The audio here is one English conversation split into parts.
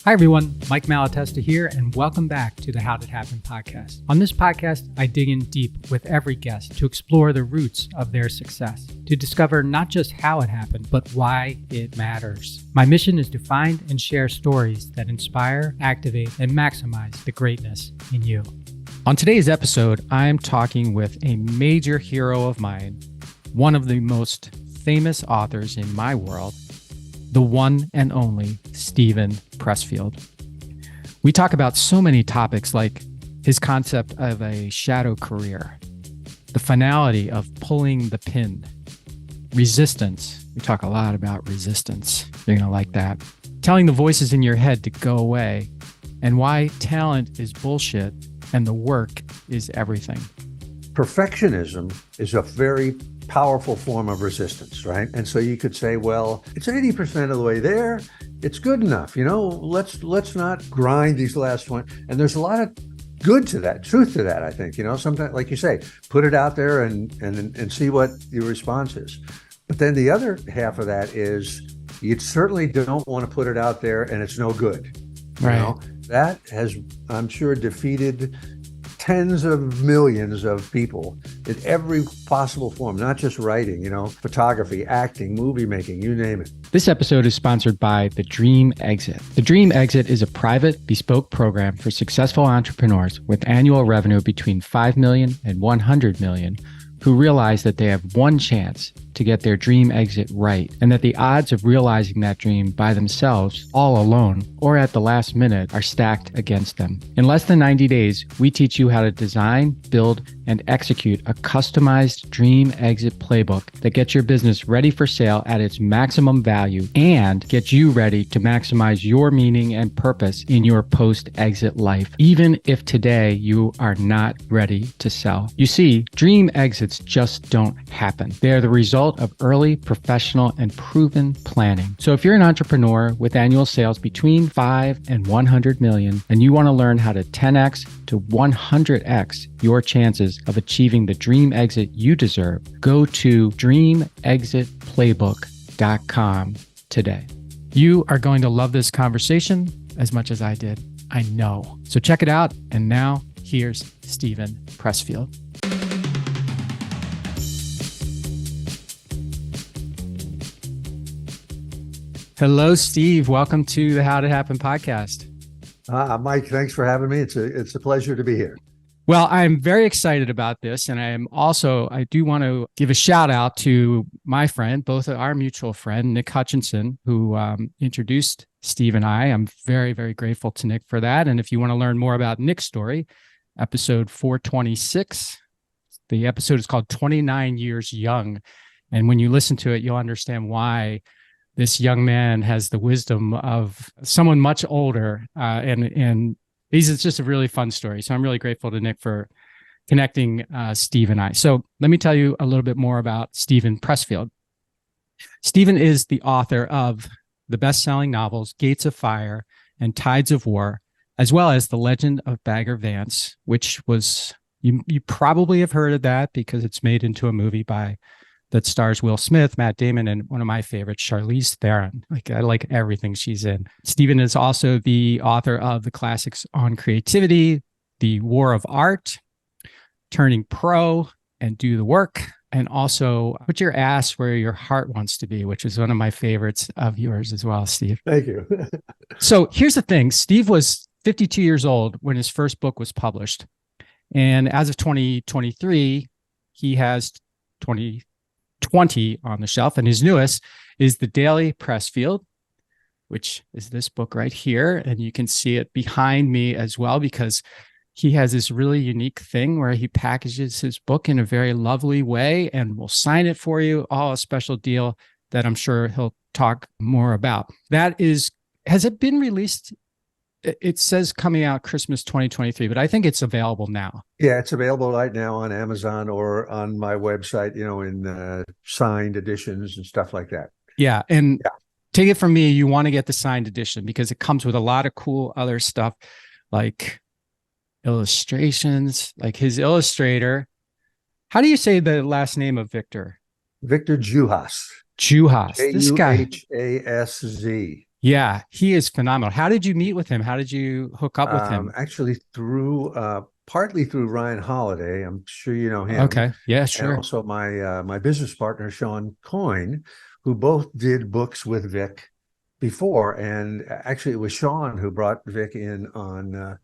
Hi, everyone. Mike Malatesta here, and welcome back to the How Did Happen podcast. On this podcast, I dig in deep with every guest to explore the roots of their success, to discover not just how it happened, but why it matters. My mission is to find and share stories that inspire, activate, and maximize the greatness in you. On today's episode, I'm talking with a major hero of mine, one of the most famous authors in my world, the one and only Steven Pressfield. We talk about so many topics like his concept of a shadow career, the finality of pulling the pin, resistance. We talk a lot about resistance. You're going to like that. Telling the voices in your head to go away, and why talent is bullshit and the work is everything. Perfectionism is a very powerful form of resistance, right? And so you could say, well, it's 80% of the way there. It's good enough. Let's not grind these last one. And there's a lot of good to that, truth to that, I think. Sometimes, like you say, put it out there and see what your response is. But then the other half of that is you certainly don't want to put it out there and it's no good. Right. That has, I'm sure, defeated tens of millions of people in every possible form, not just writing, photography, acting, movie making, you name it. This episode is sponsored by The Dream Exit. The Dream Exit is a private, bespoke program for successful entrepreneurs with annual revenue between $5 million and $100 million who realize that they have one chance to get their dream exit right, and that the odds of realizing that dream by themselves, all alone, or at the last minute are stacked against them. In less than 90 days, we teach you how to design, build, and execute a customized dream exit playbook that gets your business ready for sale at its maximum value and gets you ready to maximize your meaning and purpose in your post-exit life, even if today you are not ready to sell. You see, dream exits just don't happen. They are the result of early, professional, and proven planning. So if you're an entrepreneur with annual sales between 5 and 100 million, and you want to learn how to 10x to 100x your chances of achieving the dream exit you deserve, go to dreamexitplaybook.com today. You are going to love this conversation as much as I did. I know. So check it out. And now here's Steven Pressfield. Hello, Steve. Welcome to the How Did Happen podcast. Mike, thanks for having me. It's a pleasure to be here. Well, I'm very excited about this. And I do want to give a shout out to my friend, both our mutual friend, Nick Hutchinson, who introduced Steve and I. I'm very, very grateful to Nick for that. And if you want to learn more about Nick's story, episode 426, the episode is called 29 Years Young. And when you listen to it, you'll understand why this young man has the wisdom of someone much older, and it's just a really fun story. So I'm really grateful to Nick for connecting Steve and I. So let me tell you a little bit more about Steven Pressfield. Steven is the author of the best-selling novels Gates of Fire and Tides of War, as well as The Legend of Bagger Vance, which was, you probably have heard of that because it's made into a movie that stars Will Smith, Matt Damon, and one of my favorites, Charlize Theron. I like everything she's in. Steven is also the author of the classics on creativity, The War of Art, Turning Pro, and Do the Work, and also Put Your Ass Where Your Heart Wants to Be, which is one of my favorites of yours as well, Steve. Thank you. So here's the thing. Steve was 52 years old when his first book was published. And as of 2023, he has 20 on the shelf, and his newest is The Daily Pressfield, which is this book right here, and you can see it behind me as well because he has this really unique thing where he packages his book in a very lovely way and will sign it for you, all a special deal that I'm sure he'll talk more about. Has it been released? It says coming out Christmas 2023, but I think it's available now. Yeah, it's available right now on Amazon or on my website, in signed editions and stuff like that. Yeah. And take it from me, you want to get the signed edition because it comes with a lot of cool other stuff like illustrations, like his illustrator. How do you say the last name of Victor? Victor Juhas. Juhas. This guy. Juhaszz. Yeah, he is phenomenal. How did you meet with him? How did you hook up with him? Actually, through partly through Ryan Holiday. I'm sure you know him, Okay. Yeah, and sure. also my business partner Sean Coyne, who both did books with Vic before. And actually, it was Sean who brought Vic in on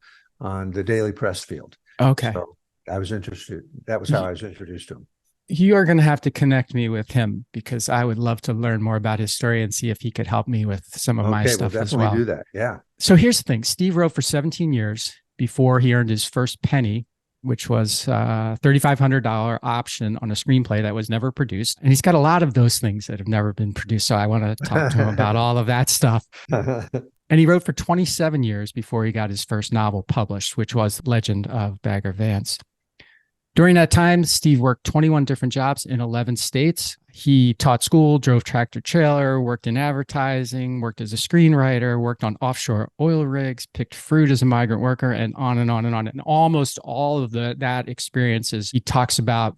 the Daily Pressfield. Okay. So I was interested. That was how I was introduced to him. You are going to have to connect me with him because I would love to learn more about his story and see if he could help me with some of my Okay, we'll stuff as definitely well. do that. Yeah. So here's the thing. Steve wrote for 17 years before he earned his first penny, which was a $3,500 option on a screenplay that was never produced. And he's got a lot of those things that have never been produced. So I want to talk to him about all of that stuff. And he wrote for 27 years before he got his first novel published, which was Legend of Bagger Vance. During that time, Steve worked 21 different jobs in 11 states. He taught school, drove tractor trailer, worked in advertising, worked as a screenwriter, worked on offshore oil rigs, picked fruit as a migrant worker, and on and on and on. And almost all of that experiences he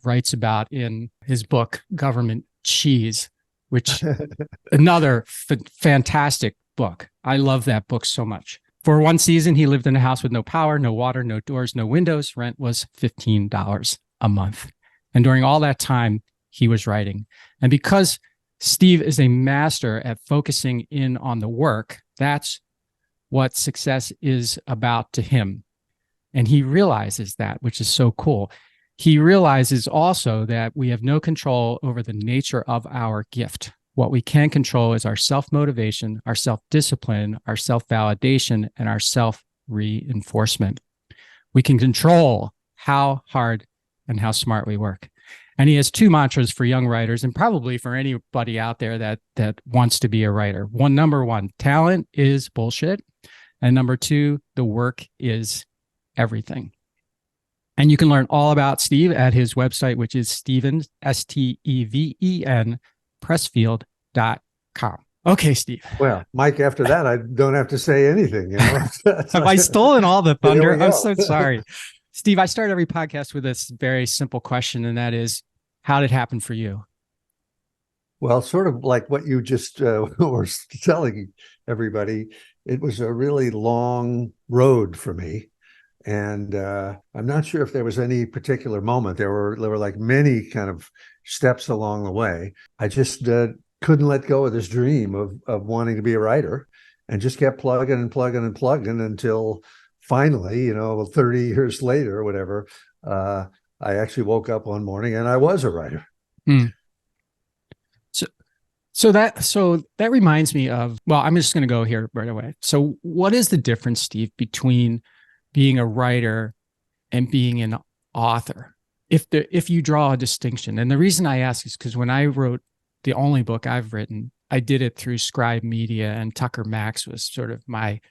writes about in his book, Government Cheese, which another fantastic book. I love that book so much. For one season, he lived in a house with no power, no water, no doors, no windows. Rent was $15 a month. And during all that time, he was writing. And because Steve is a master at focusing in on the work, that's what success is about to him. And he realizes that, which is so cool. He realizes also that we have no control over the nature of our gift. What we can control is our self-motivation, our self-discipline, our self-validation, and our self-reinforcement. We can control how hard and how smart we work. And he has two mantras for young writers and probably for anybody out there that wants to be a writer. Number one, talent is bullshit. And number two, the work is everything. And you can learn all about Steve at his website, which is Steven, Steven, Pressfield.com. Okay, Steve. Well, Mike, after that, I don't have to say anything. You know? Have I stolen all the thunder? I'm so sorry. Steve, I start every podcast with this very simple question, and that is, how did it happen for you? Well, sort of like what you just were telling everybody, it was a really long road for me. And I'm not sure if there was any particular moment. There were like many kind of steps along the way. I just couldn't let go of this dream of wanting to be a writer, and just kept plugging until finally, 30 years later or whatever, I actually woke up one morning and I was a writer. Mm. So that reminds me of, well, I'm just going to go here right away. So what is the difference, Steve, between being a writer and being an author, if you draw a distinction? And the reason I ask is because when I wrote the only book I've written, I did it through Scribe Media, and Tucker Max was sort of my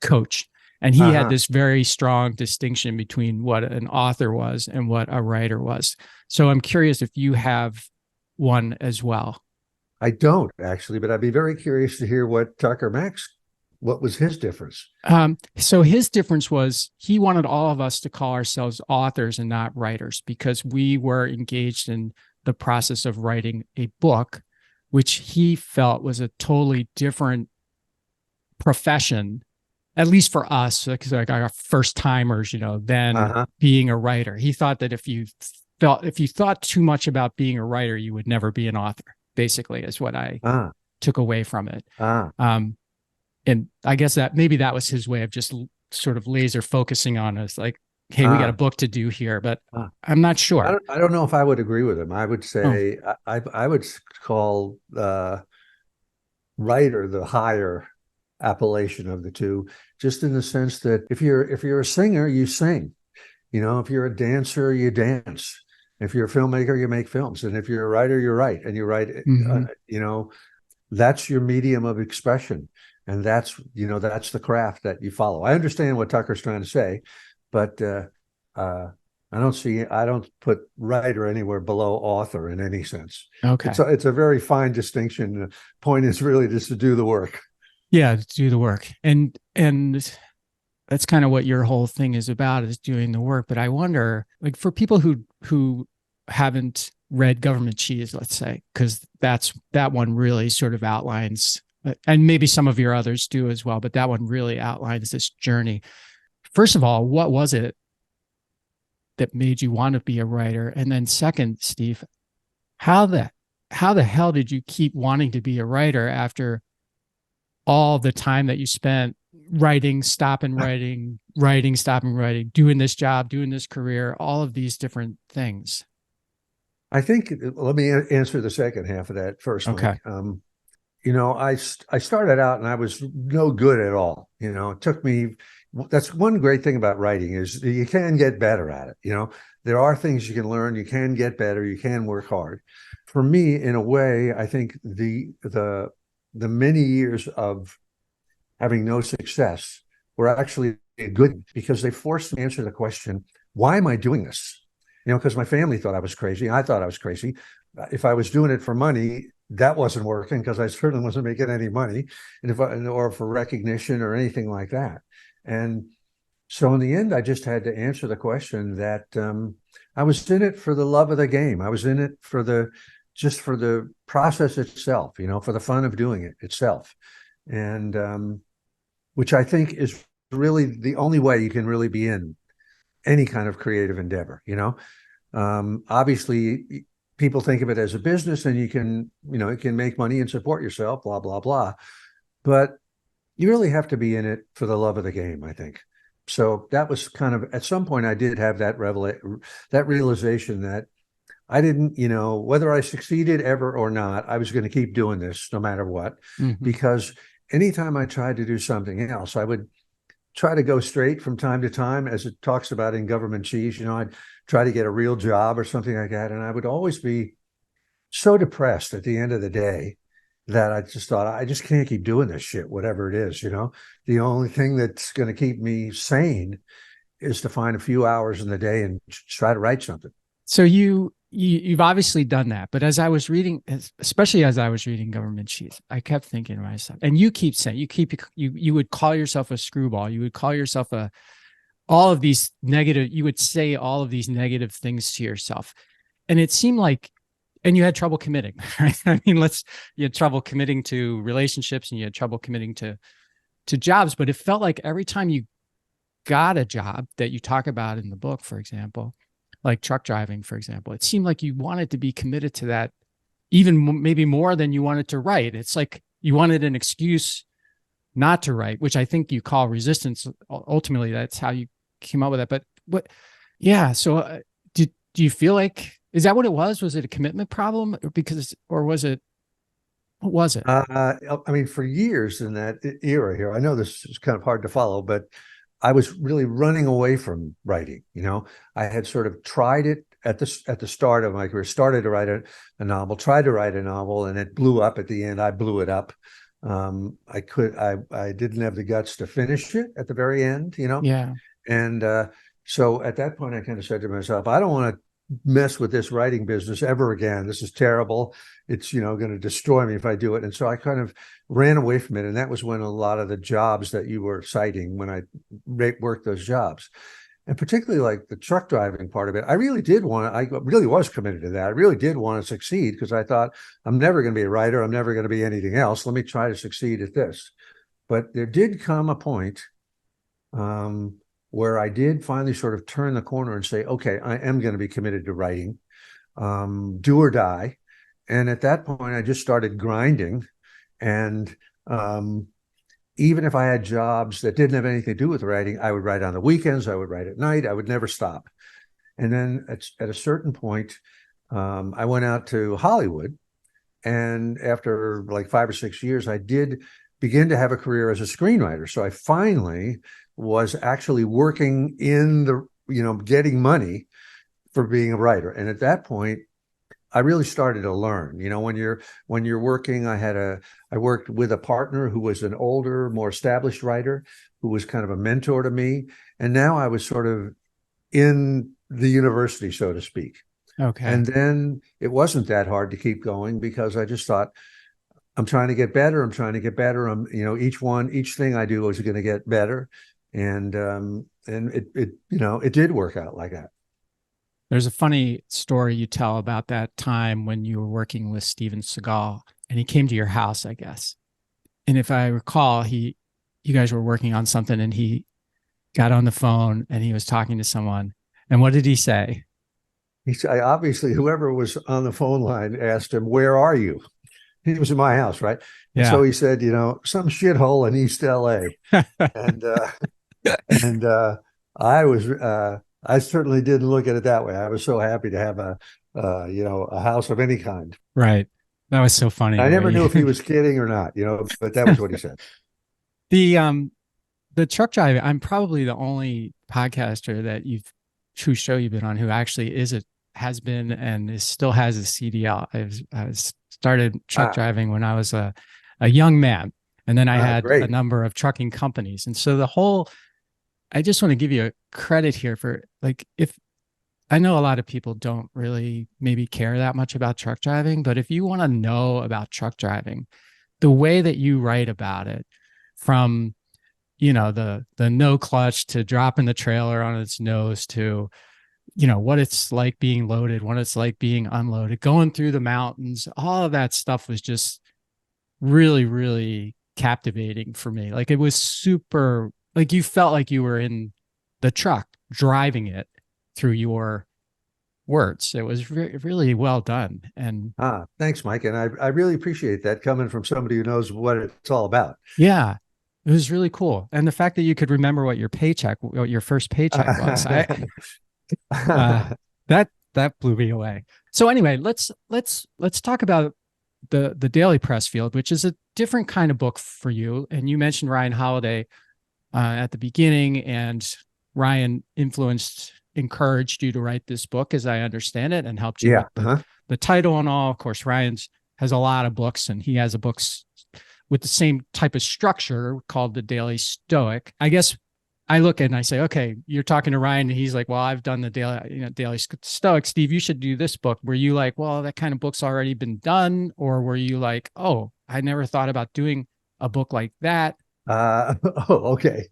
coach. And he had this very strong distinction between what an author was and what a writer was. So I'm curious if you have one as well. I don't actually, but I'd be very curious to hear what was his difference? So his difference was he wanted all of us to call ourselves authors and not writers, because we were engaged in the process of writing a book, which he felt was a totally different profession, at least for us, like our first timers, than being a writer. He thought that if you thought too much about being a writer, you would never be an author, basically, is what I took away from it. And I guess that maybe that was his way of just sort of laser focusing on us, like, hey, we got a book to do here, but I'm not sure. I don't know if I would agree with him. I would say I would call writer the higher appellation of the two, just in the sense that if you're a singer, you sing. If you're a dancer, you dance. If you're a filmmaker, you make films. And if you're a writer, you write. And you write, that's your medium of expression. And that's the craft that you follow. I understand what Tucker's trying to say, but I don't put writer anywhere below author in any sense. Okay. It's a very fine distinction. The point is really just to do the work. Yeah, to do the work. And that's kind of what your whole thing is about, is doing the work. But I wonder, like, for people who haven't read Government Cheese, let's say, because that one really sort of outlines and maybe some of your others do as well, but that one really outlines this journey. First of all, what was it that made you want to be a writer? And then second, Steve, how the hell did you keep wanting to be a writer after all the time that you spent writing, stopping writing, writing, stopping writing, doing this job, doing this career, all of these different things? I think, let me answer the second half of that first, Okay. Mike. I started out and I was no good at all. It took me, that's one great thing about writing is you can get better at it. There are things you can learn, you can get better, you can work hard. For me, in a way, I think the many years of having no success were actually good because they forced me to answer the question, why am I doing this? Because my family thought I was crazy. I thought I was crazy. If I was doing it for money, that wasn't working because I certainly wasn't making any money, or for recognition or anything like that. And so in the end, I just had to answer the question that I was in it for the love of the game. I was in it for the process itself, for the fun of doing it itself. And which I think is really the only way you can really be in any kind of creative endeavor. Obviously people think of it as a business and you can make money and support yourself, blah, blah, blah. But you really have to be in it for the love of the game, I think. So that was kind of, at some point I did have that realization that I didn't, whether I succeeded ever or not, I was going to keep doing this no matter what, because anytime I tried to do something else, I would try to go straight from time to time, as it talks about in Government Cheese. I'd try to get a real job or something like that. And I would always be so depressed at the end of the day that I just thought, I just can't keep doing this shit, whatever it is. The only thing that's going to keep me sane is to find a few hours in the day and try to write something. So you've obviously done that, but as I was reading, especially as I was reading Government Cheese, I kept thinking to myself, and you keep saying, you would call yourself a screwball. You would call yourself all of these negative, you would say all of these negative things to yourself. And it seemed like, and you had trouble committing, right? I mean, you had trouble committing to relationships and you had trouble committing to jobs, but it felt like every time you got a job that you talk about in the book, for example, like truck driving, for example, it seemed like you wanted to be committed to that even maybe more than you wanted to write. It's like you wanted an excuse not to write, which I think you call resistance. Ultimately, that's how you came up with that. But yeah. So do you feel like, is that what it was? Was it a commitment problem or was it, what was it? I mean, for years in that era here, I know this is kind of hard to follow, but I was really running away from writing. I had sort of tried it at the start of my career, started to write a novel, tried to write a novel, and it blew up at the end. I blew it up. I didn't have the guts to finish it at the very end, Yeah. And so at that point, I kind of said to myself, I don't want to mess with this writing business ever again. This is terrible. It's, going to destroy me if I do it. And so I kind of ran away from it. And that was when a lot of the jobs that you were citing, when I worked those jobs, and particularly like the truck driving part of it, I really was committed to that. I really did want to succeed because I thought, I'm never going to be a writer. I'm never going to be anything else. Let me try to succeed at this. But there did come a point where I did finally sort of turn the corner and say, okay, I am going to be committed to writing, do or die. And at that point, I just started grinding. And even if I had jobs that didn't have anything to do with writing, I would write on the weekends, I would write at night, I would never stop. And then at a certain point, I went out to Hollywood. And after like 5 or 6 years, I did begin to have a career as a screenwriter. So I finally was actually working in the, getting money for being a writer. And at that point, I really started to learn. When you're working, I worked with a partner who was an older, more established writer who was kind of a mentor to me. And now I was sort of in the university, so to speak. Okay. And then it wasn't that hard to keep going because I just thought, I'm trying to get better. I'm trying to get better. Each thing I do is going to get better. And it did work out like that. There's a funny story you tell about that time when you were working with Steven Seagal and he came to your house, I guess. and if I recall, you guys were working on something, and he got on the phone and he was talking to someone. And what did he say? He said, obviously, whoever was on the phone line asked him, "Where are you?" He was in my house, right? And so Yeah. he said, some shithole in East LA. And and I certainly didn't look at it that way. I was so happy to have a house of any kind. Right. That was so funny I the never way knew if he you was kidding or not, but that was what he said. the truck driving. I'm probably the only podcaster that true show you've been on who actually has been and still has a CDL. I started truck Ah, driving when I was a young man, and then I had a great. number of trucking companies. And so I just want to give you a credit here for, like, if I know a lot of people don't really maybe care that much about truck driving, but if you want to know about truck driving, the way that you write about it, from the no clutch to dropping the trailer on its nose to what it's like being loaded, what it's like being unloaded, going through the mountains, all of that stuff was just really, really captivating for me. Like, it was super, like, you felt like you were in the truck driving it through your words. It was really well done. And Thanks, Mike. And I really appreciate that coming from somebody who knows what it's all about. yeah, it was really cool. And the fact that you could remember what your first paycheck was, uh, that blew me away. So anyway, let's talk about the Daily Pressfield, which is a different kind of book for you. And you mentioned Ryan Holiday at the beginning, and Ryan encouraged you to write this book, as I understand it, and helped you Yeah. with the title and all. Of course, Ryan's has a lot of books, and he has a books with the same type of structure called the Daily Stoic. I guess I look at it and I say, okay, you're talking to Ryan, and he's like, well, I've done the Daily Stoic. Steve, you should do this book. Were you like, well, that kind of book's already been done? Or were you like, oh, I never thought about doing a book like that? Okay.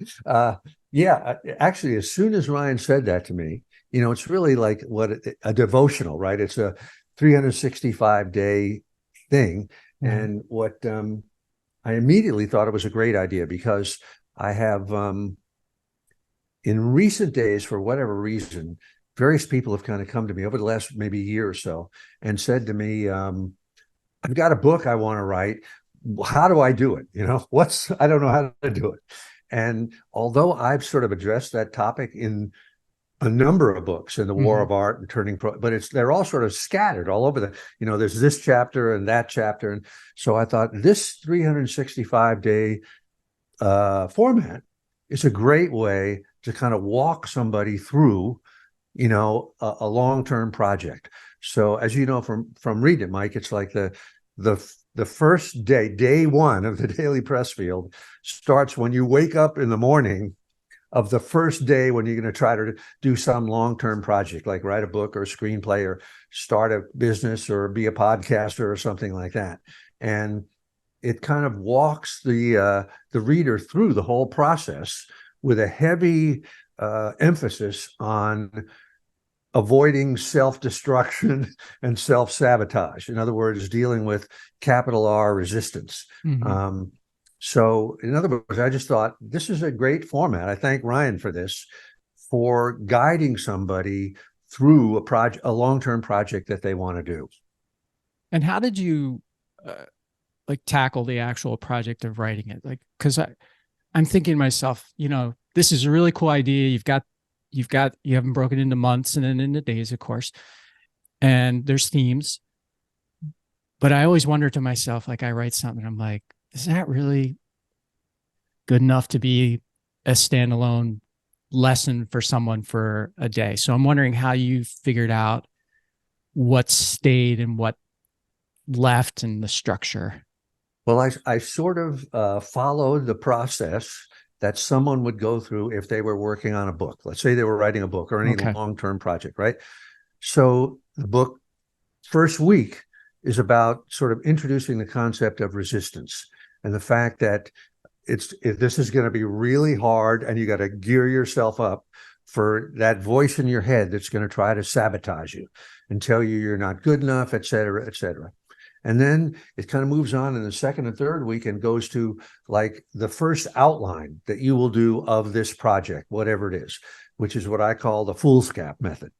Yeah, actually, as soon as Ryan said that to me, it's really like a devotional, right? It's a 365-day thing. Right. And what I immediately thought it was a great idea, because I have, in recent days, for whatever reason, various people have kind of come to me over the last maybe year or so and said to me, I've got a book I want to write. How do I do it? I don't know how to do it. And although I've sort of addressed that topic in a number of books, in the War of Art and Turning Pro, but they're all sort of scattered all over there's this chapter and that chapter. And so I thought this 365-day format is a great way to kind of walk somebody through, a long-term project. So as you know from reading it, Mike, it's like the first day one of the Daily Pressfield starts when you wake up in the morning of the first day when you're going to try to do some long-term project, like write a book or a screenplay or start a business or be a podcaster or something like that. And it kind of walks the reader through the whole process with a heavy emphasis on avoiding self-destruction and self-sabotage. In other words, dealing with capital R resistance. So in other words, I just thought this is a great format. I thank Ryan for this, for guiding somebody through a long-term project that they want to do. And how did you tackle the actual project of writing it? Like, because I'm thinking to myself, this is a really cool idea. You haven't broken into months and then into days, of course, and there's themes. But I always wonder to myself, like, I write something, I'm like, is that really good enough to be a standalone lesson for someone for a day? So I'm wondering how you figured out what stayed and what left in the structure. Well, I sort of followed the process that someone would go through if they were working on a book. Let's say they were writing a book or any long-term project, right? So the book first week is about sort of introducing the concept of resistance and the fact that this is going to be really hard, and you got to gear yourself up for that voice in your head that's going to try to sabotage you and tell you you're not good enough, et cetera, et cetera. And then it kind of moves on in the second and third week and goes to like the first outline that you will do of this project, whatever it is, which is what I call the foolscap method.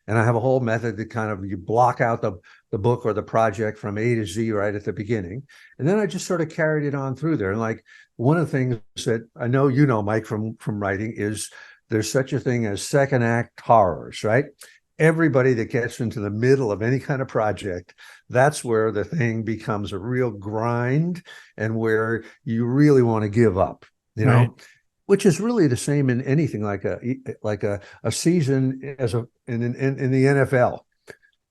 And I have a whole method that kind of you block out the book or the project from A to Z right at the beginning. And then I just sort of carried it on through there. And like one of the things that I know, Mike, from writing is there's such a thing as second act horrors, right? Everybody that gets into the middle of any kind of project, that's where the thing becomes a real grind and where you really want to give up, Right. which is really the same in anything like a season in the NFL,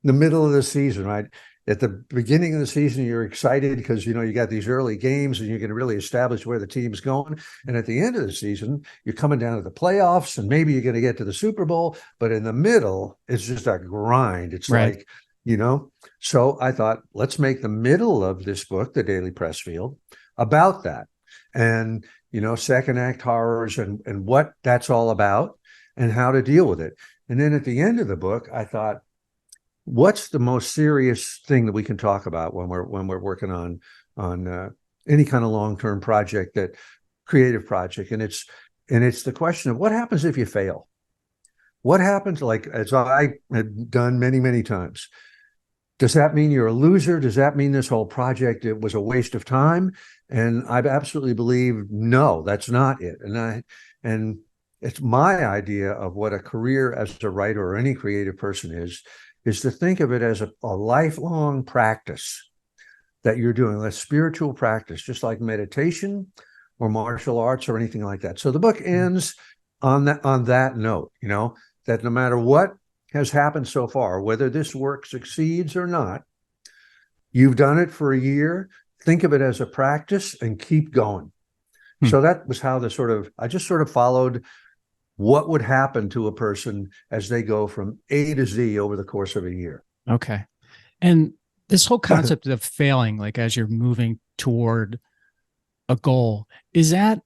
the middle of the season, right? At the beginning of the season, you're excited because, you got these early games and you can really establish where the team's going. And at the end of the season, you're coming down to the playoffs and maybe you're going to get to the Super Bowl. But in the middle, it's just a grind. It's Right. like, so I thought, let's make the middle of this book, The Daily Pressfield, about that. And, second act horrors and what that's all about and how to deal with it. And then at the end of the book, I thought, what's the most serious thing that we can talk about when we're working on any kind of long-term project, that creative project? And it's the question of what happens if you fail? What happens, like as I had done many, many times? Does that mean you're a loser? Does that mean this whole project, it was a waste of time? And I absolutely believe, no, that's not it. And it's my idea of what a career as a writer or any creative person is to think of it as a lifelong practice that you're doing, a spiritual practice, just like meditation or martial arts or anything like that. So the book ends on that note, that no matter what has happened so far, whether this work succeeds or not, you've done it for a year, think of it as a practice and keep going. So that was how I just sort of followed what would happen to a person as they go from A to Z over the course of a year. Okay. And this whole concept of failing, like as you're moving toward a goal, is that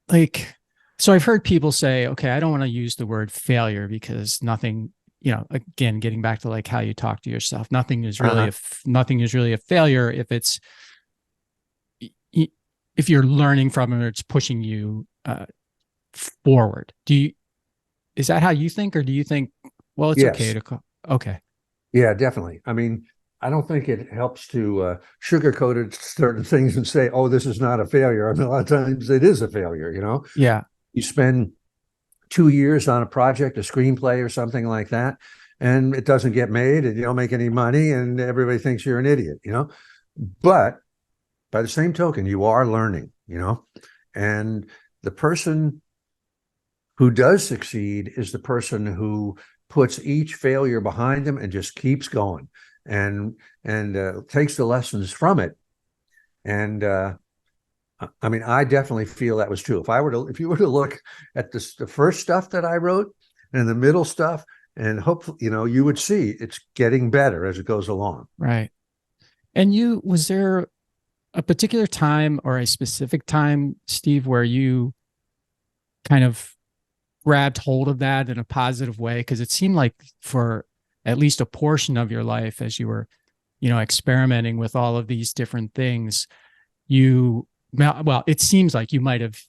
like, so I've heard people say, okay, I don't want to use the word failure because nothing, again, getting back to like how you talk to yourself, nothing is really a failure if you're learning from it or it's pushing you forward. Is that how you think, or do you think, well, it's Yes. okay to okay. Yeah, definitely. I mean, I don't think it helps to sugarcoat certain things and say, oh, this is not a failure. I mean, a lot of times it is a failure, Yeah. You spend 2 years on a project, a screenplay or something like that, and it doesn't get made and you don't make any money and everybody thinks you're an idiot, But by the same token, you are learning, and the person who does succeed is the person who puts each failure behind them and just keeps going and takes the lessons from it. And I mean, I definitely feel that was true. If you were to look at the first stuff that I wrote and the middle stuff, and hopefully, you would see it's getting better as it goes along. Right. And was there a particular time or a specific time, Steve, where you kind of grabbed hold of that in a positive way? Because it seemed like for at least a portion of your life, as you were, experimenting with all of these different things, it seems like you might have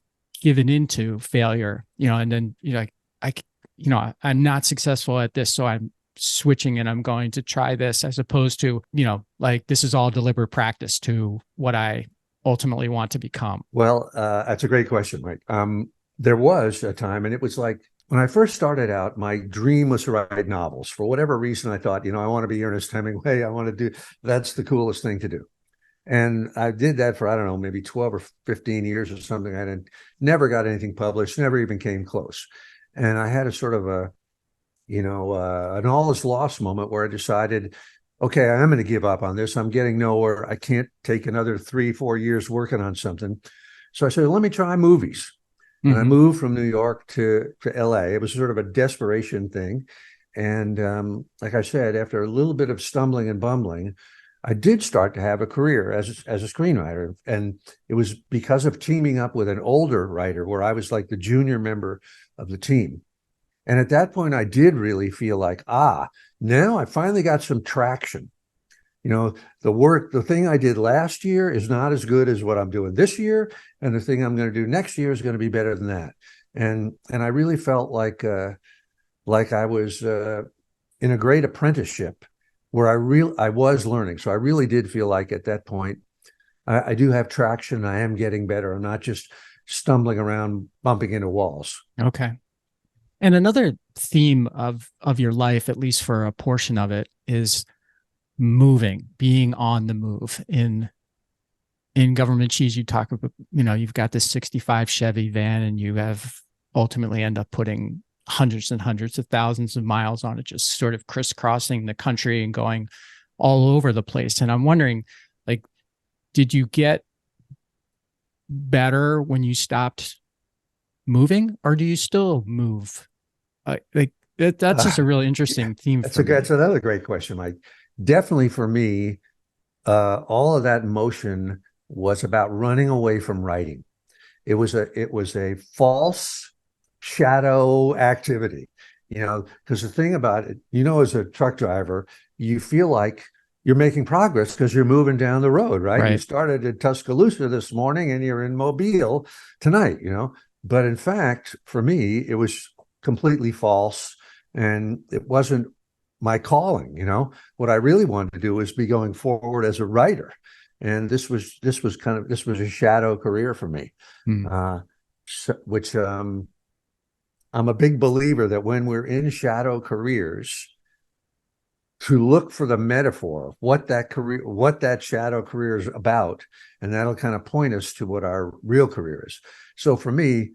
given into failure, and then I'm not successful at this, so I'm switching and I'm going to try this, as opposed to, like this is all deliberate practice to what I ultimately want to become. Well, that's a great question, Mike. There was a time, and it was like when I first started out, my dream was to write novels. For whatever reason, I thought, I want to be Ernest Hemingway. That's the coolest thing to do. And I did that for, I don't know, maybe 12 or 15 years or something. I never got anything published, never even came close. And I had a sort of an all is lost moment where I decided, okay, I'm going to give up on this. I'm getting nowhere. I can't take another 3-4 years working on something. So I said, let me try movies. And I moved from New York to LA. It was sort of a desperation thing. And like I said, after a little bit of stumbling and bumbling, I did start to have a career as a screenwriter. And it was because of teaming up with an older writer where I was like the junior member of the team. And at that point, I did really feel like, now I finally got some traction. the thing I did last year is not as good as what I'm doing this year, and the thing I'm going to do next year is going to be better than that. And I really felt like I was in a great apprenticeship where I was learning. So I really did feel like at that point I do have traction. I am getting better. I'm not just stumbling around, bumping into walls. Okay. And another theme of your life, at least for a portion of it, is moving, being on the move. In Government Cheese, you talk about, you've got this 65 Chevy van, and you have ultimately end up putting hundreds and hundreds of thousands of miles on it, just sort of crisscrossing the country and going all over the place. And I'm wondering, like, did you get better when you stopped moving, or do you still move? That's just a really interesting theme. That's another great question, Mike. Definitely for me, all of that motion was about running away from writing. It was a false shadow activity, because the thing about it, as a truck driver, you feel like you're making progress because you're moving down the road, right? You started in Tuscaloosa this morning and you're in Mobile tonight, but in fact, for me, it was completely false, and it wasn't my calling. What I really wanted to do was be going forward as a writer, and this was a shadow career for me. Which I'm a big believer that when we're in shadow careers, to look for the metaphor of what that shadow career is about, and that'll kind of point us to what our real career is. So for me,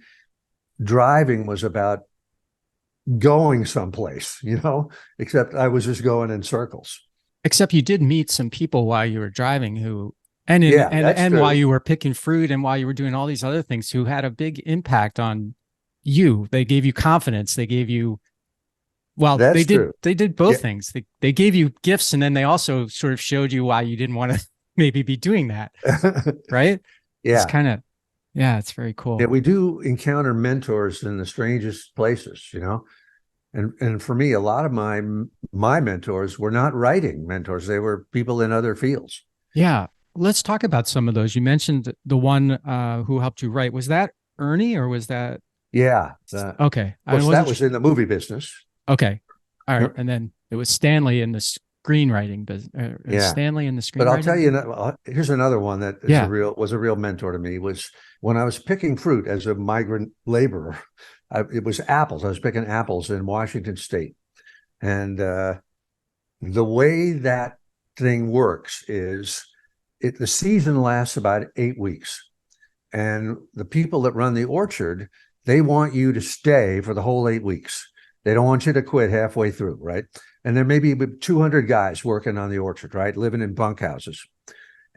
driving was about going someplace, except I was just going in circles. Except you did meet some people while you were driving and while you were picking fruit and while you were doing all these other things, who had a big impact on you. They gave you confidence. They gave you, they did both things. They gave you gifts, and then they also sort of showed you why you didn't want to maybe be doing that. Right? Yeah. It's very cool. Yeah, we do encounter mentors in the strangest places, and for me, a lot of my mentors were not writing mentors. They were people in other fields. Yeah. Let's talk about some of those. You mentioned the one who helped you write. Was that Ernie, or was that? Yeah. Okay. Of course, that was in the movie business. Okay. All right. And then it was Stanley in the screenwriting business. Stanley in the screenwriting. But I'll tell you, here's another one that was a real mentor to me. Was when I was picking fruit as a migrant laborer. It was apples. I was picking apples in Washington State, and the way that thing works is the season lasts about 8 weeks, and the people that run the orchard, they want you to stay for the whole 8 weeks. They don't want you to quit halfway through, right? And there may be 200 guys working on the orchard, right? Living in bunkhouses.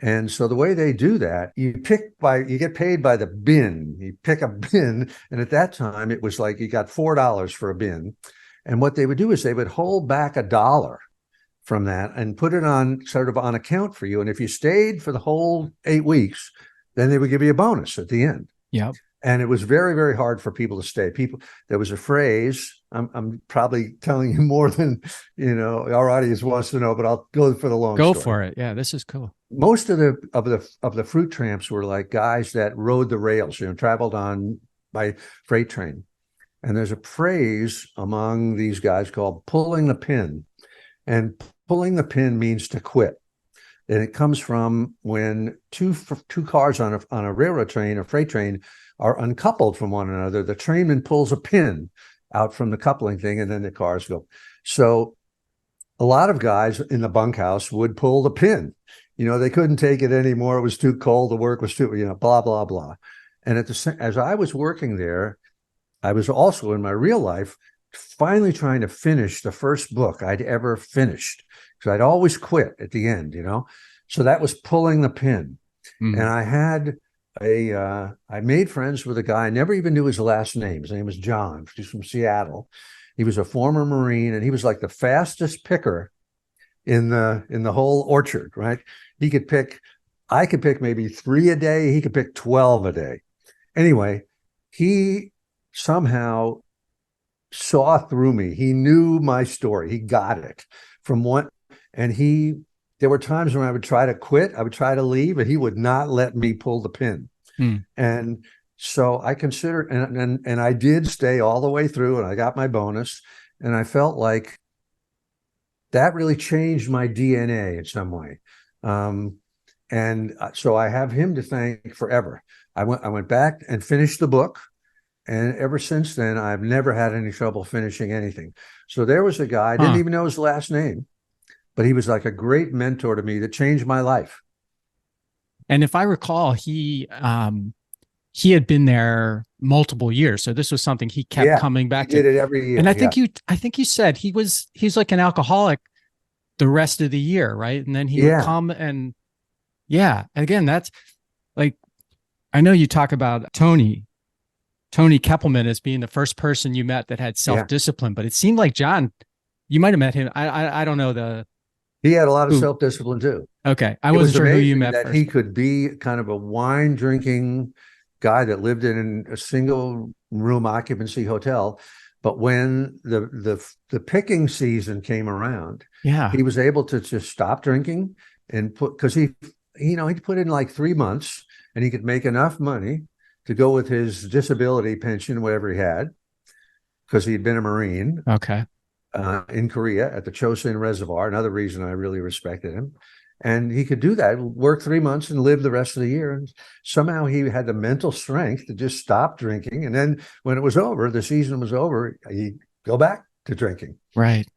And so the way they do that, you get paid by the bin. You pick a bin. And at that time, it was like you got $4 for a bin. And what they would do is they would hold back $1 from that and put it on sort of on account for you. And if you stayed for the whole 8 weeks, then they would give you a bonus at the end. Yeah. And it was very, very hard for people to stay. There was a phrase, I'm probably telling you more than, our audience wants to know, but I'll go for the long story. Go for it. Yeah, this is cool. Most of the fruit tramps were like guys that rode the rails, traveled on by freight train. And there's a phrase among these guys called pulling the pin. And pulling the pin means to quit. And it comes from when two cars on a railroad train, a freight train, are uncoupled from one another. The trainman pulls a pin out from the coupling thing, and then the cars go. So a lot of guys in the bunkhouse would pull the pin. They couldn't take it anymore. It was too cold. The work was too, blah, blah, blah. And as I was working there, I was also in my real life finally trying to finish the first book I'd ever finished, because I'd always quit at the end, So that was pulling the pin. Mm-hmm. And I had I made friends with a guy. I never even knew his last name. His name was John. He's from Seattle. He was a former Marine, and he was like the fastest picker in the whole orchard, right? I could pick maybe 3 a day. He could pick 12 a day. Anyway, he somehow saw through me. He knew my story. He got it from one, and he there were times when I would try to quit, I would try to leave, and he would not let me pull the pin. And so I considered, and I did stay all the way through, and I got my bonus, and I felt like that really changed my DNA in some way. And so I have him to thank forever. I went back and finished the book. And ever since then, I've never had any trouble finishing anything. So there was a guy, I didn't even know his last name, but he was like a great mentor to me that changed my life. And if I recall, he had been there multiple years. So this was something he kept coming back to. He did it every year. And I think you said he's like an alcoholic the rest of the year, right? And then he would come and again, that's like, I know you talk about Tony Keppelman as being the first person you met that had self-discipline, but it seemed like John, you might've met him. I don't know he had a lot of self-discipline too. Okay. I wasn't sure who you met that first. He could be kind of a wine drinking guy that lived in a single room occupancy hotel. But when the picking season came around, he was able to just stop drinking and because he'd put in like 3 months and he could make enough money to go with his disability pension, whatever he had, because he'd been a Marine. Okay. In Korea at the Chosin Reservoir, another reason I really respected him. And he could do that, work 3 months and live the rest of the year. And somehow he had the mental strength to just stop drinking. And then when it was over, the season was over, he'd go back to drinking. Right.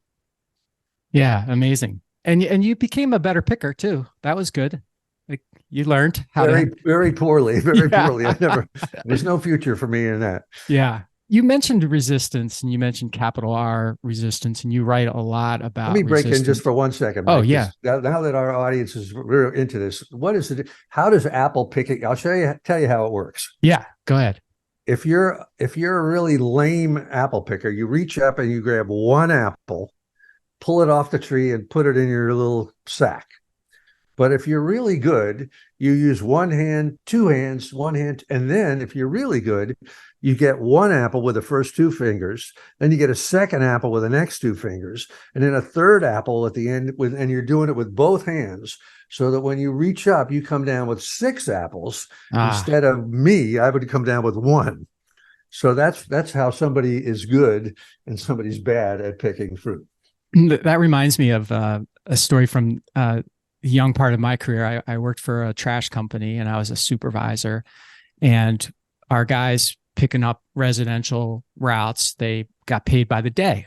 Yeah. Amazing. And you became a better picker too. That was good. Like you learned how very poorly. There's no future for me in that. Yeah. You mentioned resistance and you mentioned capital R resistance, and you write a lot about. Let me break in just for 1 second. Mike. Oh yeah. Now that our audience is really into this, what is it? How does apple picking? I'll tell you how it works. Yeah, go ahead. If you're a really lame apple picker, you reach up and you grab one apple, pull it off the tree, and put it in your little sack. But if you're really good, you use one hand, two hands, one hand. And then if you're really good, you get one apple with the first two fingers. Then you get a second apple with the next two fingers. And then a third apple at the end and you're doing it with both hands. So that when you reach up, you come down with 6 apples. Instead of me, I would come down with 1. So that's how somebody is good and somebody's bad at picking fruit. That reminds me of a story from young part of my career. I worked for a trash company and I was a supervisor, and our guys picking up residential routes, they got paid by the day.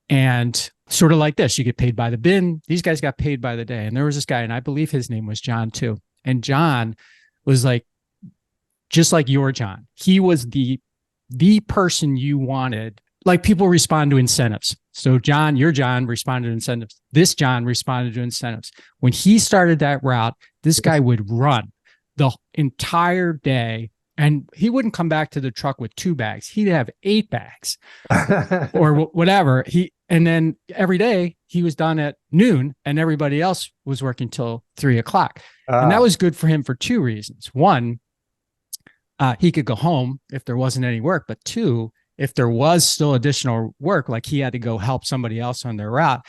And sort of like this, you get paid by the bin. These guys got paid by the day. And there was this guy, and I believe his name was John too. And John was like, just like your John, he was the person you wanted. Like people respond to incentives. So John, your John responded to incentives. This John responded to incentives. When he started that route, this guy would run the entire day, and he wouldn't come back to the truck with 2 bags. He'd have 8 bags or whatever. And then every day he was done at noon, and everybody else was working till 3 o'clock. And that was good for him for 2 reasons. One, he could go home if there wasn't any work, but 2, if there was still additional work, like he had to go help somebody else on their route,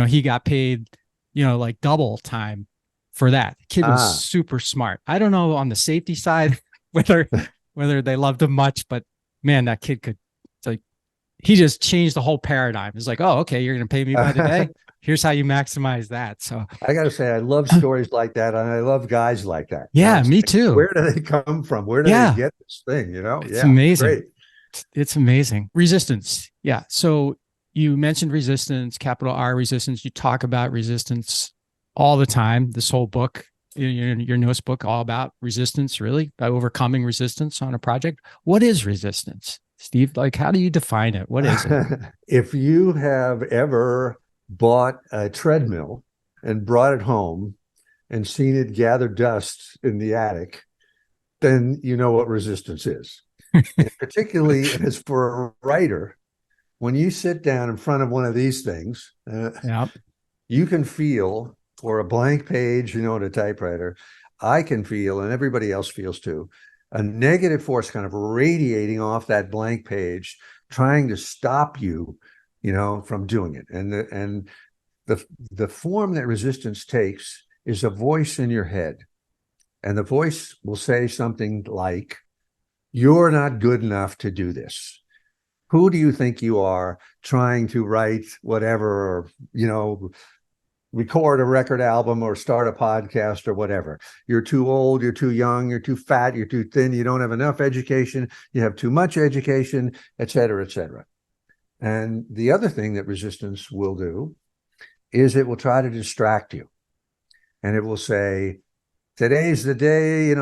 he got paid, like double time for that. The kid was super smart. I don't know on the safety side whether they loved him much, but man, that kid he just changed the whole paradigm. It's like, oh, okay, you're going to pay me by the day. Here's how you maximize that. So I got to say, I love stories like that. And I love guys like that. Yeah, me too. Where do they come from? Where do they get this thing? It's amazing. Great. It's amazing. Resistance. Yeah. So you mentioned resistance, capital R resistance. You talk about resistance all the time. This whole book, your newest book, all about resistance, really, by overcoming resistance on a project. What is resistance, Steve? Like, how do you define it? What is it? If you have ever bought a treadmill and brought it home and seen it gather dust in the attic, then you know what resistance is. Particularly as for a writer, when you sit down in front of one of these things, you can feel, or a blank page, in a typewriter, I can feel, and everybody else feels too, a negative force kind of radiating off that blank page, trying to stop you, from doing it. And the form that resistance takes is a voice in your head. And the voice will say something like, "You're not good enough to do this. Who do you think you are trying to write whatever, or, record a record album or start a podcast or whatever? You're too old, you're too young, you're too fat, you're too thin, you don't have enough education, you have too much education, et cetera, et cetera." And the other thing that resistance will do is it will try to distract you. And it will say, "Today's the day,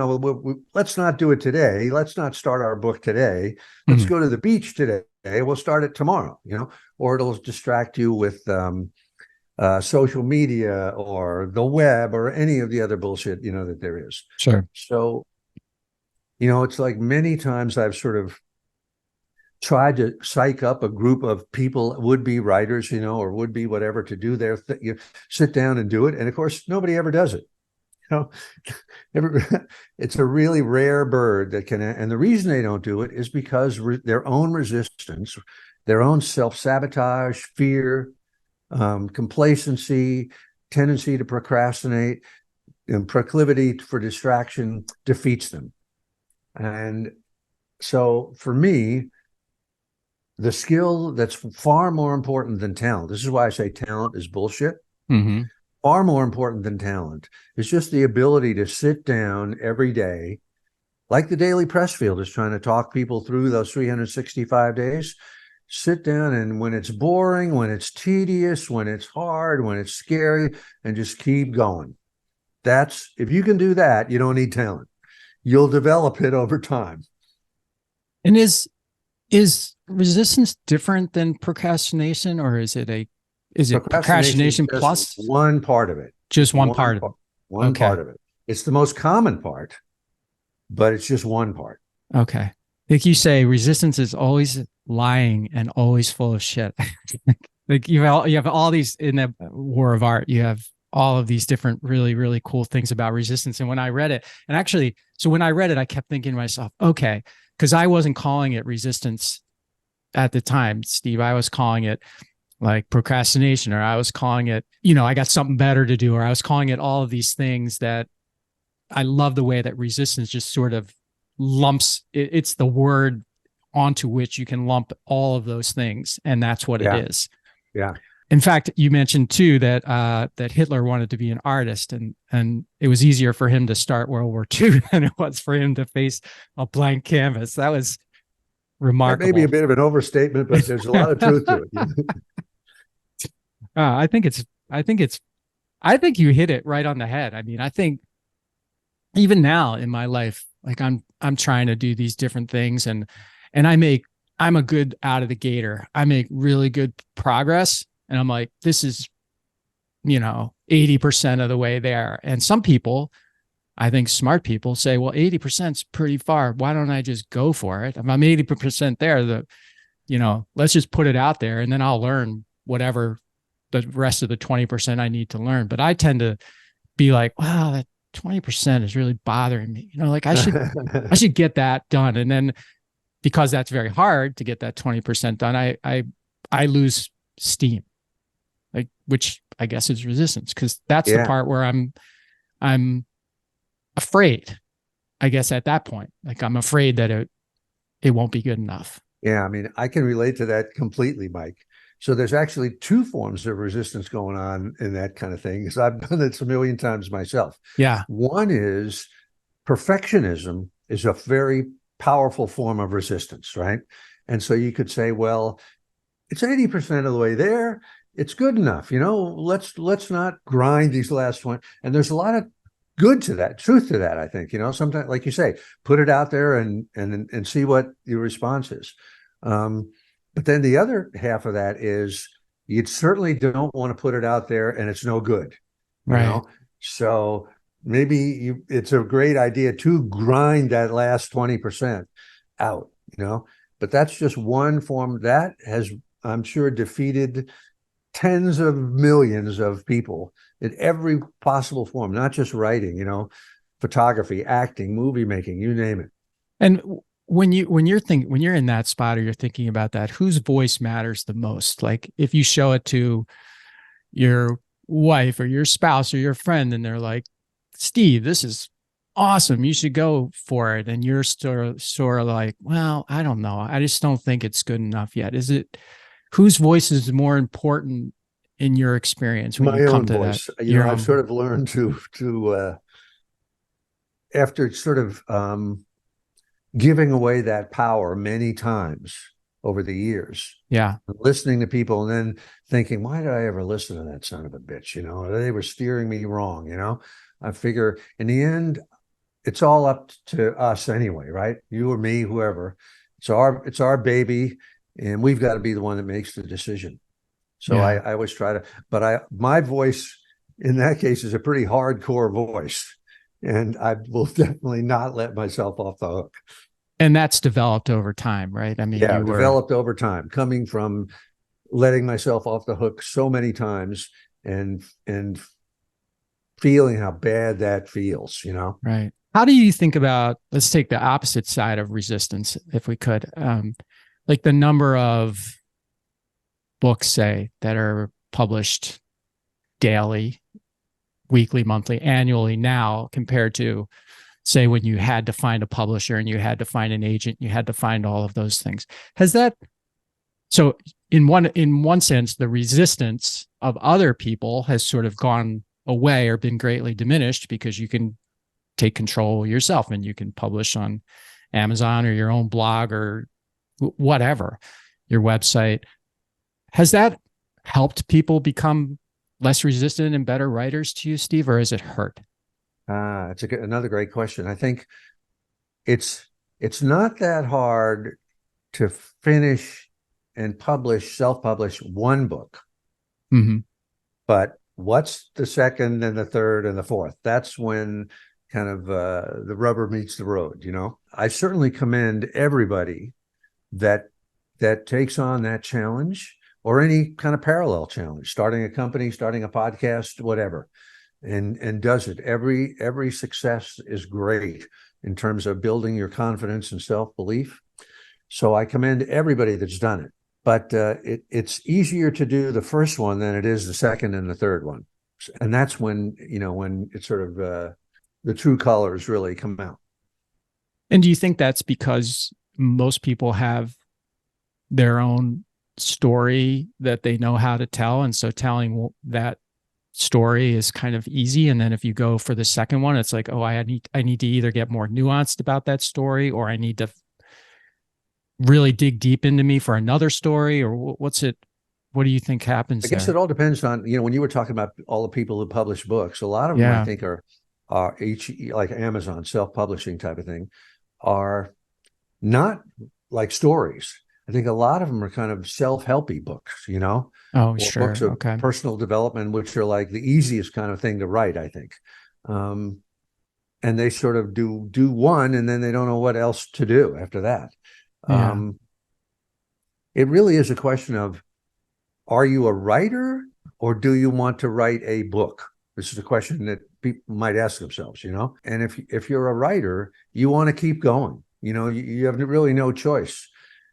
let's not do it today. Let's not start our book today. Let's go to the beach today. We'll start it tomorrow," or it'll distract you with social media or the web or any of the other bullshit, that there is. Sure. So, it's like many times I've sort of tried to psych up a group of people, would-be writers, or would-be whatever, to do their thing, sit down and do it. And of course, nobody ever does it. It's a really rare bird that can, and the reason they don't do it is because their own resistance, their own self-sabotage, fear, complacency, tendency to procrastinate, and proclivity for distraction defeats them. And so for me, the skill that's far more important than talent, this is why I say talent is bullshit. Mm-hmm. Far more important than talent is just the ability to sit down every day, like the Daily Pressfield is trying to talk people through those 365 days. Sit down, and when it's boring, when it's tedious, when it's hard, when it's scary, and just keep going. If you can do that, you don't need talent. You'll develop it over time. And is resistance different than procrastination, or is it procrastination plus one part of it? Just one part of it. One part of it. It's the most common part, but it's just one part. Okay. Like you say, resistance is always lying and always full of shit. Like you have all these in the War of Art. You have all of these different really, really cool things about resistance. And when I read it, I kept thinking to myself, okay, because I wasn't calling it resistance at the time, Steve. I was calling it like procrastination, or I was calling it, I got something better to do, or I was calling it all of these things that I love the way that resistance just sort of lumps. It's the word onto which you can lump all of those things. And that's what it is. Yeah. In fact, you mentioned too that Hitler wanted to be an artist, and it was easier for him to start World War II than it was for him to face a blank canvas. That was remarkable. That may be a bit of an overstatement, but there's a lot of truth to it. I think you hit it right on the head. I mean, I think even now in my life, like I'm trying to do these different things, and I'm a good out of the gator. I make really good progress, and I'm like, this is, 80% of the way there. And some people, I think smart people, say, well, 80% is pretty far. Why don't I just go for it? If I'm 80% there, let's just put it out there, and then I'll learn whatever the rest of the 20% I need to learn. But I tend to be like, wow, that 20% is really bothering me. Like I should get that done. And then because that's very hard to get that 20% done, I lose steam, like, which I guess is resistance. Cause that's the part where I'm afraid, I guess at that point, like I'm afraid that it won't be good enough. Yeah. I mean, I can relate to that completely, Mike. So there's actually two forms of resistance going on in that kind of thing, because I've done it a million times myself. Yeah. One is perfectionism is a very powerful form of resistance, right? And so you could say, well, it's 80% of the way there. It's good enough. Let's not grind these last one. And there's a lot of good to that, truth to that, I think. Sometimes, like you say, put it out there and see what your response is. But then the other half of that is you certainly don't want to put it out there and it's no good. Right. So maybe it's a great idea to grind that last 20% out, but that's just one form that has, I'm sure, defeated tens of millions of people in every possible form, not just writing, photography, acting, movie making, you name it. And when you're in that spot, or you're thinking about that, whose voice matters the most? Like if you show it to, your wife or your spouse or your friend, and they're like, Steve, this is awesome, you should go for it, and you're sort of like, well, I don't know, I just don't think it's good enough yet. Is it, whose voice is more important in your experience when My you come own to that? voice. I've sort of learned to after sort of giving away that power many times over the years. Yeah. Listening to people and then thinking, why did I ever listen to that son of a bitch? They were steering me wrong. I figure in the end, it's all up to us anyway, right? You or me, whoever. It's our baby, and we've got to be the one that makes the decision. So Yeah. I always try to, but my voice in that case is a pretty hardcore voice, and I will definitely not let myself off the hook. And that's developed over time, right? I mean, yeah, developed over time, coming from letting myself off the hook so many times and feeling how bad that feels, Right. How do you think about, let's take the opposite side of resistance, if we could, like the number of books, say, that are published daily, weekly, monthly, annually now, compared to, say, when you had to find a publisher and you had to find an agent, you had to find all of those things. Has that, so in one sense, the resistance of other people has sort of gone away or been greatly diminished, because you can take control yourself and you can publish on Amazon or your own blog or whatever, your website. Has that helped people become less resistant and better writers to you, Steve, or has it hurt? It's another great question. I think it's not that hard to finish and self-publish one book. Mm-hmm. But what's the second and the third and the fourth? That's when kind of the rubber meets the road. I certainly commend everybody that takes on that challenge, or any kind of parallel challenge, starting a company, starting a podcast, whatever, and does it. Every success is great in terms of building your confidence and self-belief. So I commend everybody that's done it. But it's easier to do the first one than it is the second and the third one. And that's when, when it's sort of the true colors really come out. And do you think that's because most people have their own story that they know how to tell, and so telling that story is kind of easy, and then if you go for the second one, it's like, oh, I need to either get more nuanced about that story, or I need to really dig deep into me for another story, or what do you think happens? I guess it all depends on, when you were talking about all the people who publish books, a lot of them I think are each, like Amazon, self-publishing type of thing, are not like stories. I think a lot of them are kind of self-helpy books, or sure, books of personal development, which are like the easiest kind of thing to write, I think. And they sort of do one, and then they don't know what else to do after that. Yeah. It really is a question of, are you a writer, or do you want to write a book? This is a question that people might ask themselves, And if you're a writer, you want to keep going. You have really no choice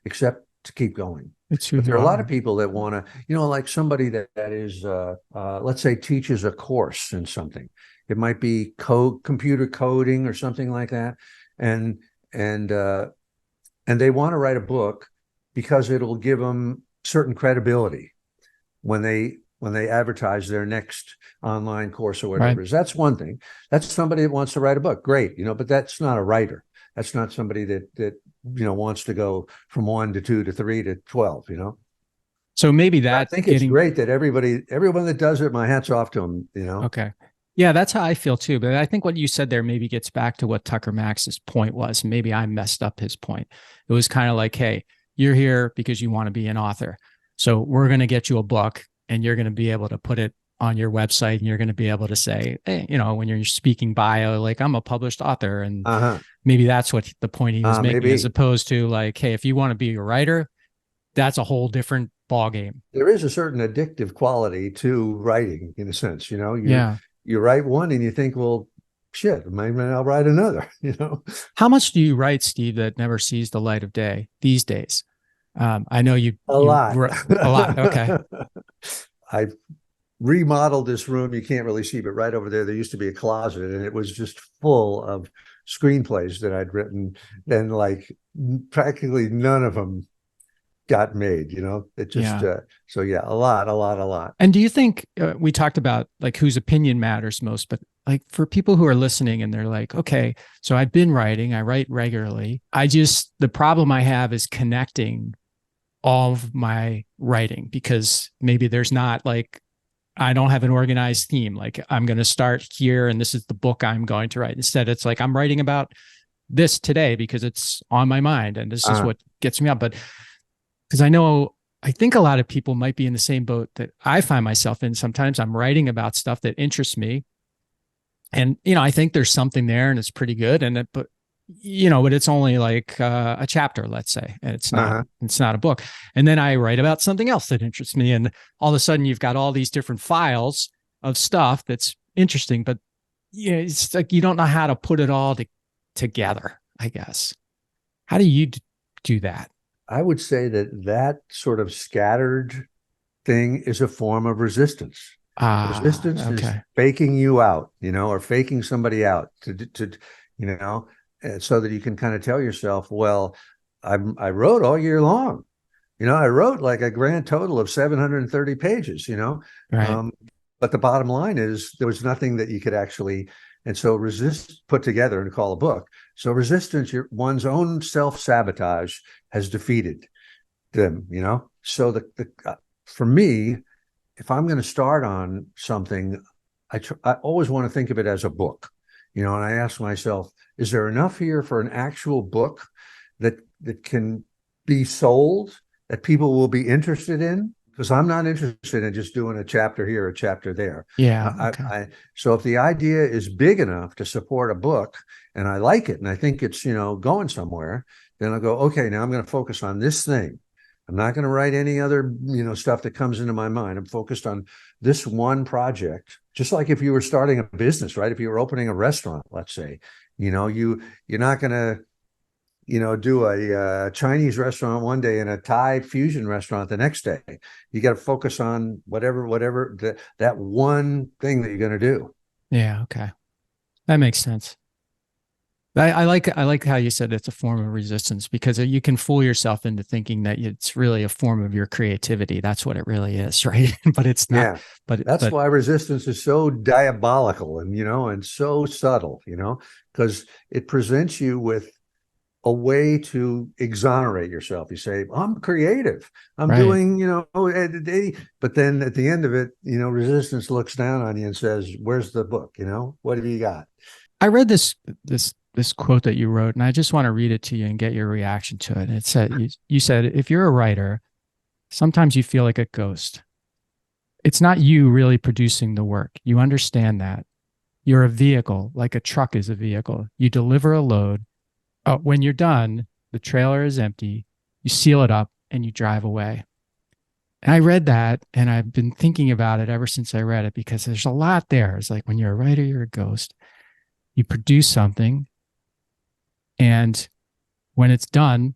except to keep going. But there are a lot of people that want to, like somebody that is, let's say, teaches a course in something. It might be computer coding or something like that, and they want to write a book because it'll give them certain credibility when they advertise their next online course or whatever. Right. That's one thing. That's somebody that wants to write a book. Great, but that's not a writer. That's not somebody that wants to go from 1 to 2 to 3 to 12. So maybe that, I think it's great that everyone that does it, my hat's off to them. Okay. Yeah, that's how I feel too. But I think what you said there maybe gets back to what Tucker Max's point was. Maybe I messed up his point. It was kind of like, hey, you're here because you want to be an author. So we're going to get you a book, and you're going to be able to put it on your website, and you're going to be able to say, hey, when you're speaking bio, like, I'm a published author. And maybe that's what the point he was making, as opposed to like, hey, if you want to be a writer, that's a whole different ballgame. There is a certain addictive quality to writing, in a sense. You write one and you think, well, shit, maybe I'll write another. How much do you write, Steve, that never sees the light of day these days? I know a lot. A lot. Okay. remodeled this room. You can't really see, but right over there used to be a closet, and it was just full of screenplays that I'd written, and like practically none of them got made. It just so yeah, a lot. And do you think we talked about like whose opinion matters most, but like for people who are listening and they're like, okay, so I've been writing, I write regularly. The problem I have is connecting all of my writing, because maybe there's not like, I don't have an organized theme. Like I'm going to start here and this is the book I'm going to write. Instead, it's like, I'm writing about this today because it's on my mind and this is what gets me up. But because I think a lot of people might be in the same boat that I find myself in. Sometimes I'm writing about stuff that interests me. And, I think there's something there and it's pretty good. But it's only like a chapter, let's say, and it's not a book. And then I write about something else that interests me. And all of a sudden you've got all these different files of stuff that's interesting, but it's like, you don't know how to put it all together, I guess. How do you do that? I would say that sort of scattered thing is a form of resistance. Resistance is faking you out, or faking somebody out to so that you can kind of tell yourself, well, I wrote all year long. I wrote like a grand total of 730 pages, Right. But the bottom line is there was nothing that you could actually, and so put together and call a book. So resistance, one's own self-sabotage has defeated them, So for me, if I'm going to start on something, I always want to think of it as a book, and I ask myself, is there enough here for an actual book that can be sold, that people will be interested in? Because I'm not interested in just doing a chapter here, a chapter there. Yeah. So if the idea is big enough to support a book and I like it and I think it's, going somewhere, then I'll go, okay, now I'm going to focus on this thing. I'm not going to write any other, stuff that comes into my mind. I'm focused on this one project, just like if you were starting a business, right? If you were opening a restaurant, let's say, you're not going to, do a Chinese restaurant one day and a Thai fusion restaurant the next day. You got to focus on whatever that one thing that you're going to do. Yeah. Okay. That makes sense. I like how you said it's a form of resistance, because you can fool yourself into thinking that it's really a form of your creativity. That's what it really is, right? But it's not. Yeah. But why resistance is so diabolical and so subtle, because it presents you with a way to exonerate yourself. You say, I'm creative. I'm doing, but then at the end of it, resistance looks down on you and says, where's the book? What have you got? I read this quote that you wrote, and I just want to read it to you and get your reaction to it. It said, you said, if you're a writer, sometimes you feel like a ghost. It's not you really producing the work. You understand that. You're a vehicle, like a truck is a vehicle. You deliver a load. When you're done, the trailer is empty. You seal it up and you drive away. And I read that and I've been thinking about it ever since I read it, because there's a lot there. It's like, when you're a writer, you're a ghost. You produce something, and when it's done,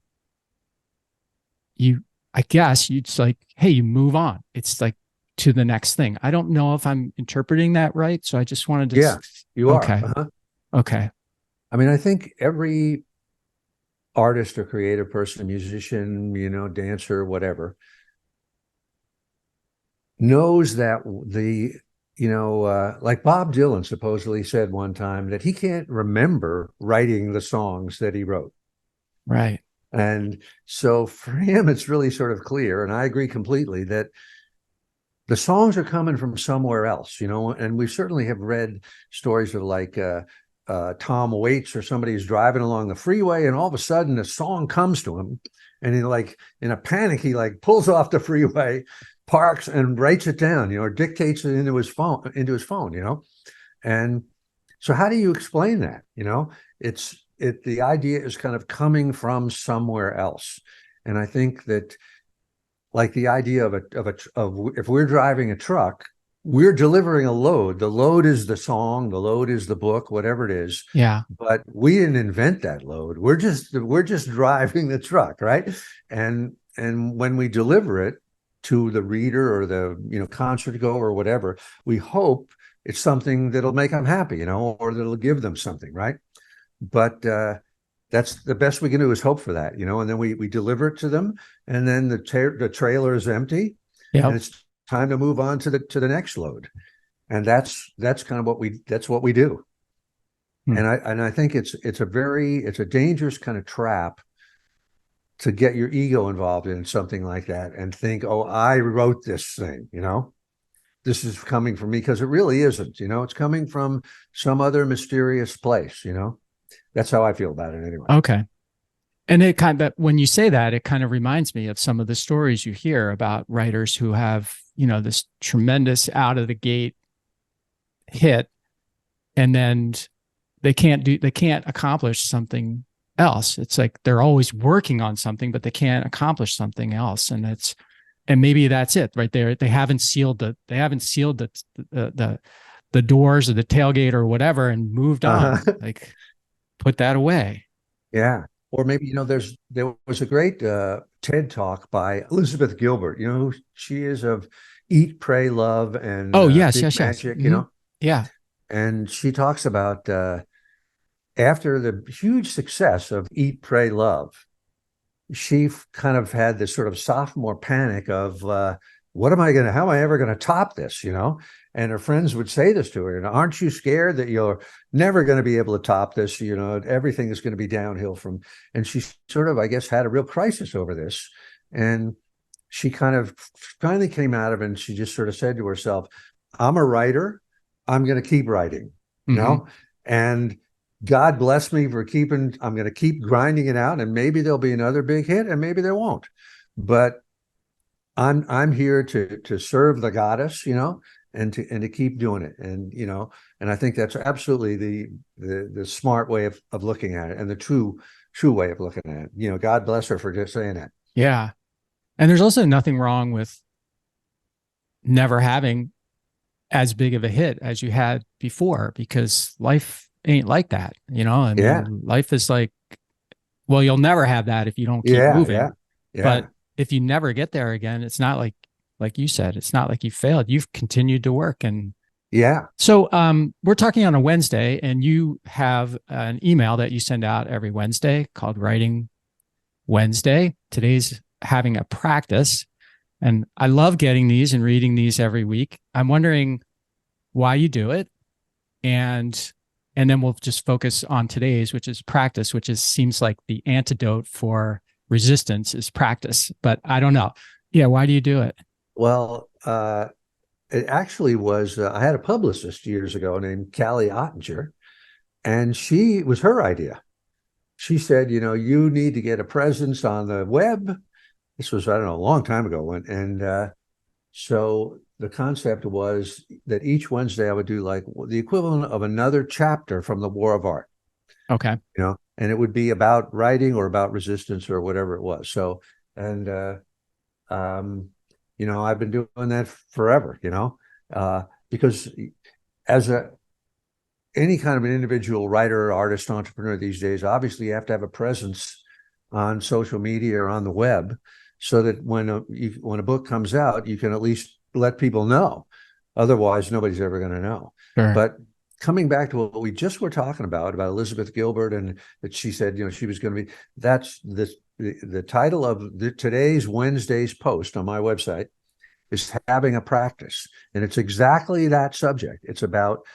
I guess it's like, hey, you move on. It's like to the next thing. I don't know if I'm interpreting that right. So I just wanted to. Yeah, you are. Okay. Okay. I mean, I think every artist or creative person, musician, dancer, whatever, knows that like Bob Dylan supposedly said one time that he can't remember writing the songs that he wrote. Right. And so for him, it's really sort of clear, and I agree completely, that the songs are coming from somewhere else, and we certainly have read stories of like Tom Waits, or somebody who's driving along the freeway and all of a sudden a song comes to him, and he, like in a panic, he like pulls off the freeway, parks, and writes it down, or dictates it into his phone, and so how do you explain that? The idea is kind of coming from somewhere else. And I think that, like, the idea of if we're driving a truck, we're delivering a load. The load is the song, the load is the book, whatever it is. Yeah. But we didn't invent that load. We're just driving the truck, right? And when we deliver it, to the reader or the concert goer or whatever. We hope it's something that'll make them happy, or that'll give them something, right? But that's the best we can do, is hope for that, and then we deliver it to them, and then the trailer is empty, and it's time to move on to the next load, and that's kind of what we do. And I think it's a dangerous kind of trap to get your ego involved in something like that and think, oh, I wrote this thing, this is coming from me, because it really isn't. It's coming from some other mysterious place. That's how I feel about it anyway. Okay. And when you say that, it kind of reminds me of some of the stories you hear about writers who have, this tremendous out of the gate hit, and then they can't accomplish something else. It's like they're always working on something, but they can't accomplish something else. And maybe that's it right there. They haven't sealed the doors or the tailgate or whatever and moved on. Like, put that away. Yeah. Or maybe, there was a great TED talk by Elizabeth Gilbert, who she is, of Eat, Pray, Love, and Yes. Magic, Mm-hmm. Yeah. And she talks about after the huge success of Eat, Pray, Love, she kind of had this sort of sophomore panic of how am I ever going to top this, And her friends would say this to her, aren't you scared that you're never going to be able to top this? Everything is going to be downhill and she sort of, I guess, had a real crisis over this. And she kind of finally came out of it, and she just sort of said to herself, I'm a writer. I'm going to keep writing, and God bless me for I'm going to keep grinding it out, and maybe there'll be another big hit, and maybe there won't. But I'm here to serve the goddess, and to keep doing it. And I think that's absolutely the smart way of looking at it, and the true way of looking at it. God bless her for just saying that. Yeah. And there's also nothing wrong with never having as big of a hit as you had before, because life ain't like that, life is like, well, you'll never have that if you don't keep moving. Yeah. But if you never get there again, it's not like you said, it's not like you failed. You've continued to work. And so we're talking on a Wednesday, and you have an email that you send out every Wednesday called Writing Wednesday. Today's having a practice. And I love getting these and reading these every week. I'm wondering why you do it. And then we'll just focus on today's, which is practice, which seems like the antidote for resistance is practice. But I don't know. Yeah. Why do you do it? Well, it actually was, I had a publicist years ago named Callie Ottinger, and it was her idea. She said, you need to get a presence on the web. This was, I don't know, a long time ago. And so the concept was that each Wednesday I would do like the equivalent of another chapter from the War of Art. Okay. And it would be about writing or about resistance or whatever it was. So, and, I've been doing that forever, because as any kind of an individual writer, artist, entrepreneur these days, obviously you have to have a presence on social media or on the web, so that when a book comes out, you can at least let people know. Otherwise, nobody's ever going to know. Sure. But coming back to what we just were talking about Elizabeth Gilbert, and that she said, she was going to be, that's the title of today's Wednesday's post on my website is Having a Practice. And it's exactly that subject. It's about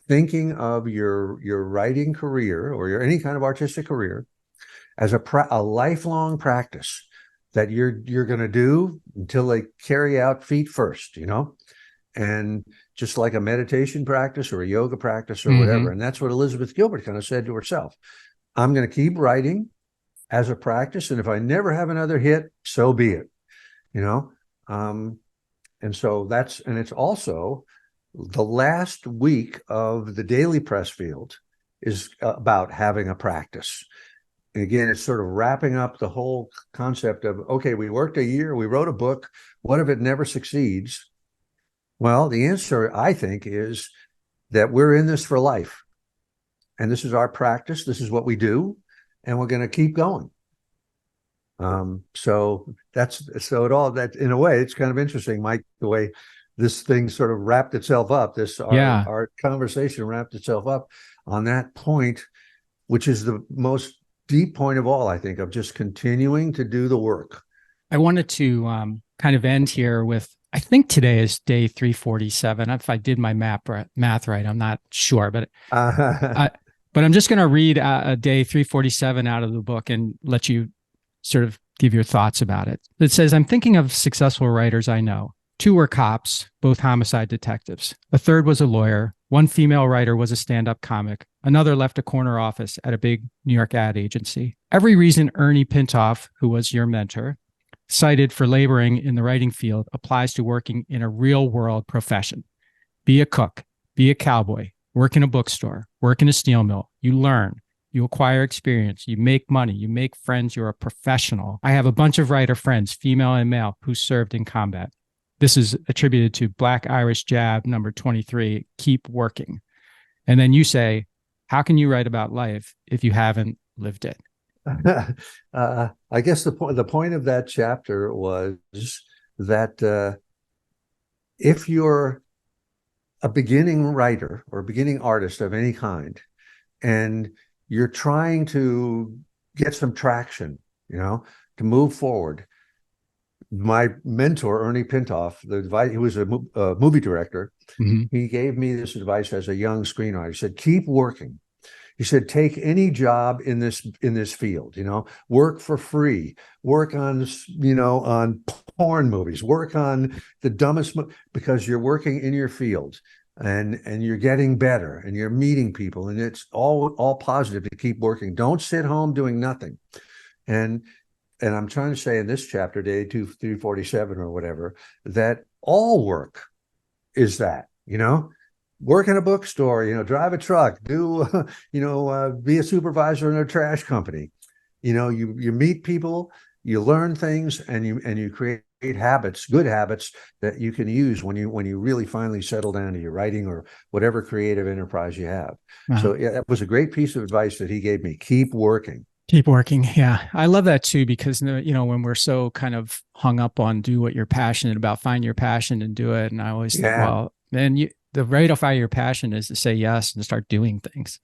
thinking of your writing career or your any kind of artistic career as a lifelong practice that you're going to do until they carry out feet first, and just like a meditation practice or a yoga practice or whatever. And that's what Elizabeth Gilbert kind of said to herself. I'm going to keep writing as a practice, and if I never have another hit, so be it, and so it's also the last week of the Daily Pressfield is about having a practice. And again, it's sort of wrapping up the whole concept of, okay, we worked a year, we wrote a book. What if it never succeeds? Well, the answer, I think, is that we're in this for life. And this is our practice. This is what we do. And we're going to keep going. So it all that in a way, it's kind of interesting, Mike, the way this thing sort of wrapped itself up. Yeah. Our conversation wrapped itself up on that point, which is the most deep point of all, I think, of just continuing to do the work. I wanted to kind of end here with, I think today is day 347. If I did my math right, I'm not sure, but I'm just going to read a day 347 out of the book and let you sort of give your thoughts about it. It says, I'm thinking of successful writers I know. 2 were cops, both homicide detectives. A third was a lawyer. 1 female writer was a stand-up comic. Another left a corner office at a big New York ad agency. Every reason Ernie Pintoff, who was your mentor, cited for laboring in the writing field applies to working in a real-world profession. Be a cook, be a cowboy, work in a bookstore, work in a steel mill. You learn, you acquire experience, you make money, you make friends, you're a professional. I have a bunch of writer friends, female and male, who served in combat. This is attributed to Black Irish Jab number 23, keep working. And then you say, how can you write about life if you haven't lived it? I guess the point of that chapter was that if you're a beginning writer or a beginning artist of any kind, and you're trying to get some traction, to move forward. My mentor, Ernie Pintoff, he was a movie director. Mm-hmm. He gave me this advice as a young screenwriter. He said, keep working. He said, take any job in this field, work for free, work on, on porn movies, work on the dumbest, because you're working in your field and you're getting better and you're meeting people, and it's all positive to keep working. Don't sit home doing nothing. And I'm trying to say in this chapter, day 347 or whatever, that all work is that, work in a bookstore, drive a truck, do, be a supervisor in a trash company. You meet people, you learn things, and you create habits, good habits that you can use when you really finally settle down to your writing or whatever creative enterprise you have. Uh-huh. So yeah, that was a great piece of advice that he gave me. Keep working. Keep working. Yeah. I love that too, because, when we're so kind of hung up on do what you're passionate about, find your passion and do it. And I always think, well, man, the way to find your passion is to say yes and start doing things,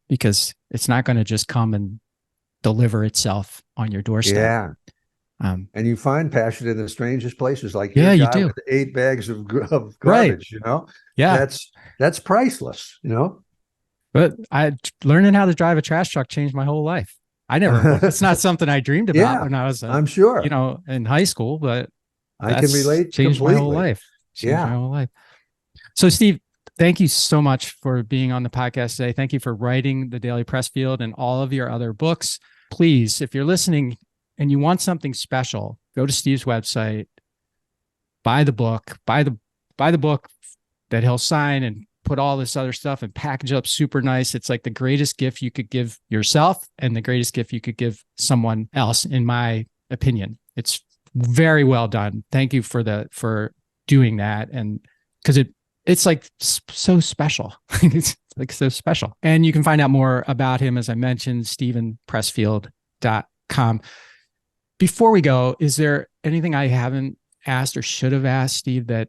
because it's not going to just come and deliver itself on your doorstep. Yeah. And you find passion in the strangest places, like you do. with 8 bags of garbage, right. Yeah. That's priceless, But learning how to drive a trash truck changed my whole life. It's not something I dreamed about when I was, I'm sure, in high school, but I can relate. Changed completely. my whole life. My whole life. So Steve, thank you so much for being on the podcast today. Thank you for writing The Daily Pressfield and all of your other books. Please, if you're listening and you want something special, go to Steve's website, buy the book that he'll sign and put all this other stuff and package up super nice. It's like the greatest gift you could give yourself and the greatest gift you could give someone else, in my opinion. It's very well done. Thank you for doing that. And because it's like so special. It's like so special. And you can find out more about him, as I mentioned, stevenpressfield.com. Before we go, is there anything I haven't asked or should have asked, Steve, that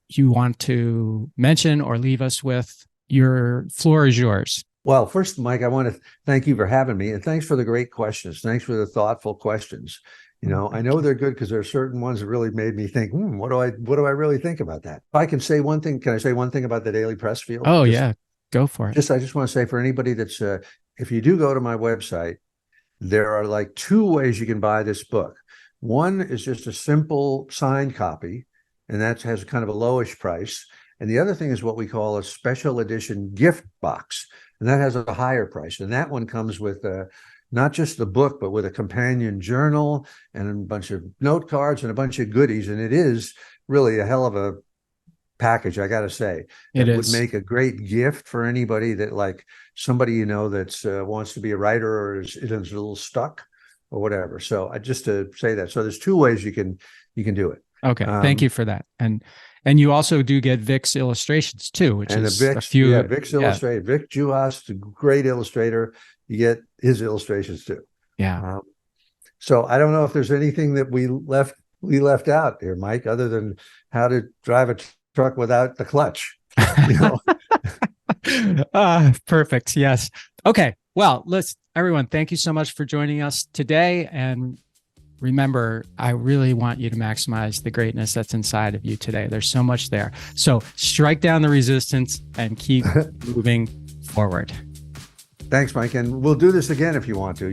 you want to mention or leave us with? Your floor is yours. Well, first, Mike, I want to thank you for having me, and thanks for the great questions. Thanks for the thoughtful questions. I know they're good because there are certain ones that really made me think, what do I really think about that? If I can say one thing, can I say one thing about the Daily Pressfield? Oh, yeah. Go for it. I just want to say, for anybody that's, if you do go to my website, there are like 2 ways you can buy this book. One is just a simple signed copy, and that has kind of a lowish price. And the other thing is what we call a special edition gift box, and that has a higher price. And that one comes with not just the book, but with a companion journal and a bunch of note cards and a bunch of goodies. And it is really a hell of a package, I got to say. It would make a great gift for anybody that, like, somebody that's wants to be a writer or is a little stuck or whatever. So just to say that. So there's 2 ways you can do it. Okay, thank you for that. And you also do get Vic's illustrations too, which is a few. Vic's illustrated. Vic Juhas, a great illustrator. You get his illustrations too. Yeah. So I don't know if there's anything that we left out there, Mike, other than how to drive a truck without the clutch. You know? Perfect. Yes. Okay. Well, everyone, thank you so much for joining us today. And remember, I really want you to maximize the greatness that's inside of you today. There's so much there. So strike down the resistance and keep moving forward. Thanks, Mike. And we'll do this again if you want to.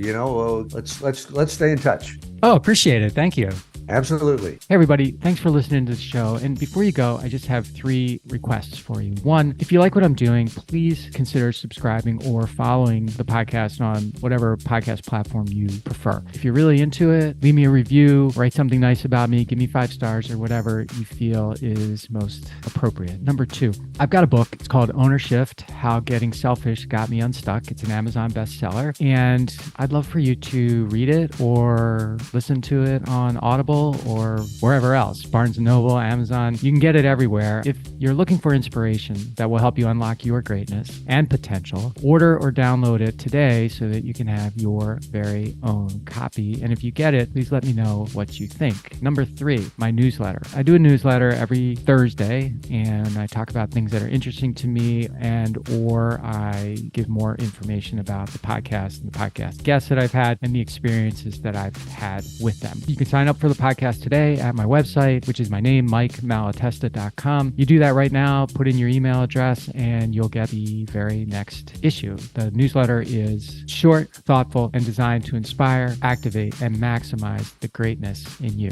Let's stay in touch. Oh, appreciate it. Thank you. Absolutely. Hey, everybody. Thanks for listening to the show. And before you go, I just have 3 requests for you. 1, if you like what I'm doing, please consider subscribing or following the podcast on whatever podcast platform you prefer. If you're really into it, leave me a review, write something nice about me, give me 5 stars or whatever you feel is most appropriate. Number 2, I've got a book. It's called Ownership: How Getting Selfish Got Me Unstuck. It's an Amazon bestseller. And I'd love for you to read it or listen to it on Audible or wherever else, Barnes & Noble, Amazon. You can get it everywhere. If you're looking for inspiration that will help you unlock your greatness and potential, order or download it today so that you can have your very own copy. And if you get it, please let me know what you think. Number 3, my newsletter. I do a newsletter every Thursday, and I talk about things that are interesting to me or I give more information about the podcast and the podcast guests that I've had and the experiences that I've had with them. You can sign up for the podcast today at my website, which is my name, MikeMalatesta.com. You do that right now, put in your email address, and you'll get the very next issue. The newsletter is short, thoughtful, and designed to inspire, activate, and maximize the greatness in you.